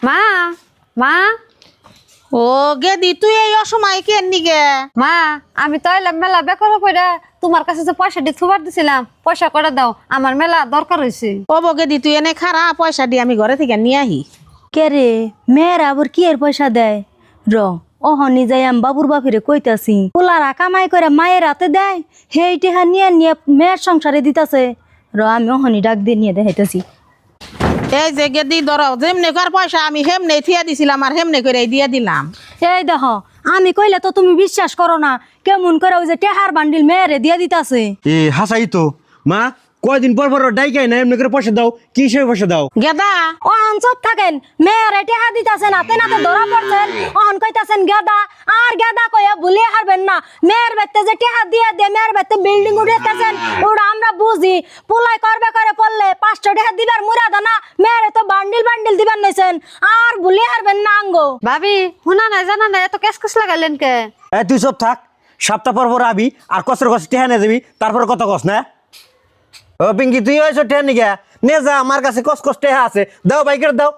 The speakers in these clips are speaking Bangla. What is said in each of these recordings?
মা মা ও গেদি তুই এই অসময় কেননি গে? মা আমি তো এলাম মেলা বেকার কইরা তোমার কাছে যে পয়সাটি থুবার দিছিলাম পয়সা করে দাও আমার মেলা দরকার হইছে। ও গেদি তুই এনে খারা পয়সা দিয়ে আমি ঘরে থেকে নিয়ে আহি। কে রে মেয়েরা আবার কি এর পয়সা দেয় র অহনি যাই আমি বাবুর বাপিরে কইতাছি পোলারা কামাই করে মায়ের হাতে দেয় হেই টেহা নিয়ে নিয়ে মেয়ের সংসারে দিতাছে র আমি অহনি ডাক দিয়ে নিয়ে দেখাইতাছি। এই যে গেদি ধরো যেমনে কর পয়সা আমি হেমনে থিয়া দিছিলাম আর হেমনে করে দিয়ে দিলাম। এই দেখো আমি কইলে তো তুমি বিশ্বাস করো না কেমন করে ওই যে টেহার বান্ডিল মেয়েরে দিয়ে দিতাছে। এ হাসাই তো মা কয়দিন পর পর ডাইকাই না এমনি করে পয়সা দাও কি হিসেবে পয়সা দাও গেদা অহন চুপ থাকেন মেয়েরে টেহা দিতাছেন হাতে নাতে ধরা পড়ছেন অহন কইতাছেন গেদা আর গেদা কইয়া ভুলিয়ে হারবেন না মেয়ের বেতে যে টেহা দিয়ে দে মেয়ের বেতে বিল্ডিং উঠাইতেছেন ওরা আমরা বুঝি পুলাই করবে করে পড়লে 500 টাকা দিবার মুরাদা না মেয়েরে তো বান্ডিল বান্ডিল দিবার নইছেন আর ভুলিয়ে হারবেন না আঙ্গো। ভাবি শুনা না জানা না এত কেস কেস লাগাইলেন কে? তুই সব থাক সপ্তাহ পর পর আবি আর কষ্টের কষ্ট টেহা নিয়ে যাবি তারপরে কত কষ্ট না। ও পিঙ্কি তুই হয়েছ টেহা নিয়ে নে যা আমার কাছে কষ্ট টেহা আছে দাও বাইকের দাও।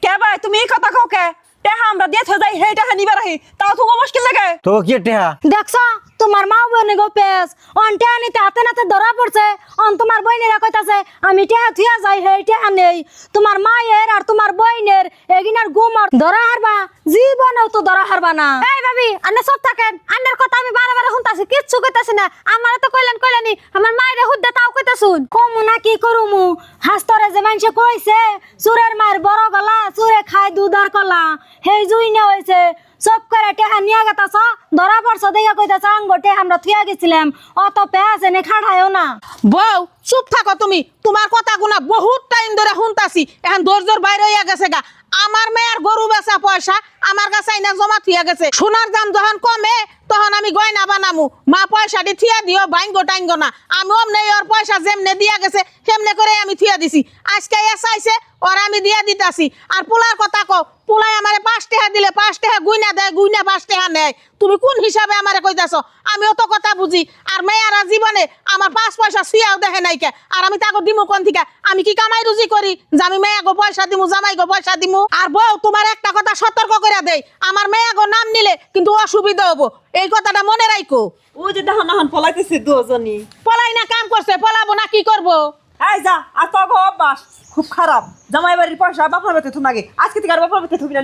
কে ভাই তুমি এই কথা কও কে? টেহা আমরা দিয়ে থে যাই হেই টেহা নিবার আহি তাও তো মুশকিল লাগে। তো কি টেহা দেখছো তোমার মা বনে গো পেস অন টেহা নিতে হাতে নাতে ধরা পড়ছে অন তোমার বইনেরা কইতাছে আমি টেহা থিয়া যাই হেই টেহা নেই তোমার মায়ের আর তোমার বইনের এগিনার গুমর ধরা হারবা জীবনেও তো ধরা হারবা না। এই ভাবি আন্না সব থাকেন আন্নার কথা আমি বারে শুনতাছি কিচ্ছু কইতাছি না আমারে তো কইলেনি আমার মায়ের হুদ্দা তাও কইতাছুন কমু না কি করুমু হাস্তরে যে মানুষে কইছে চুরের মায়ের বড় গলা চুরে খায় দুধ আর কলা হেই জুই না হইছে সব করে টেহা নিয়া গেতাছ ধরা পড়ছ দেখা কইতাছ আঙ্গটে আমরা থিয়া গেছিলাম অত পেঁয়াজ এনে খাড়ায়ও না। বউ চুপ থাকো তুমি তোমার কথা গুনা বহুত টাইম ধরে শুনতাছি এখন ধৈর্যর বাইরে হইয়া গেছে গা। আমার মেয়ের গরু বেচা পয়সা আমার কাছে আইনা জমা থিয়া গেছে সোনার দাম যখন কমে তখন আমি গয়না বানামু মা পয়সাটি থিয়া দিও বাইঙ্গো টাইঙ্গো না আমি অমনে ওর পয়সা যেমনে দিয়া গেছে সেমনে করে আমি থিয়া দিছি আজকে এসাইছে ওর আমি দিয়া দিতাছি। আর পোলার কথা কও পোলাই আমারে 5 টাকা দিলে 5 টাকা গুইনা দেয় গুইনা 5 টাকা নেয় তুমি কোন হিসাবে আমারে কইতাছো? আমিও তো কথা বুঝি আর মেয়েরা জীবনে আমার 5 পয়সা সিয়াও দেখে নাই কে আর আমি তাকে দিমু কোন থেকে? আমি কি কামাই রুজি করি যে আমি মেয়ে গো পয়সা দিমু জামাই গো পয়সা দিমু? আর বউ তোমার একটা কথা সতর্ক করে দেই আমার মেয়ে গো নাম নিলে কিন্তু অসুবিধা হবো এই কথাটা মনে রাখো। ওই যে দেখো না পলাইতেছে দুজনই পলাই না কাম করছে পলাবো না কি করবো? এই যা আর তো অভ্যাস খুব খারাপ জামাই বাড়ির পয়সা বাপের বাড়িতে থুম আগে আজকে থেকে আর বাপের বাড়িতে থুবি না।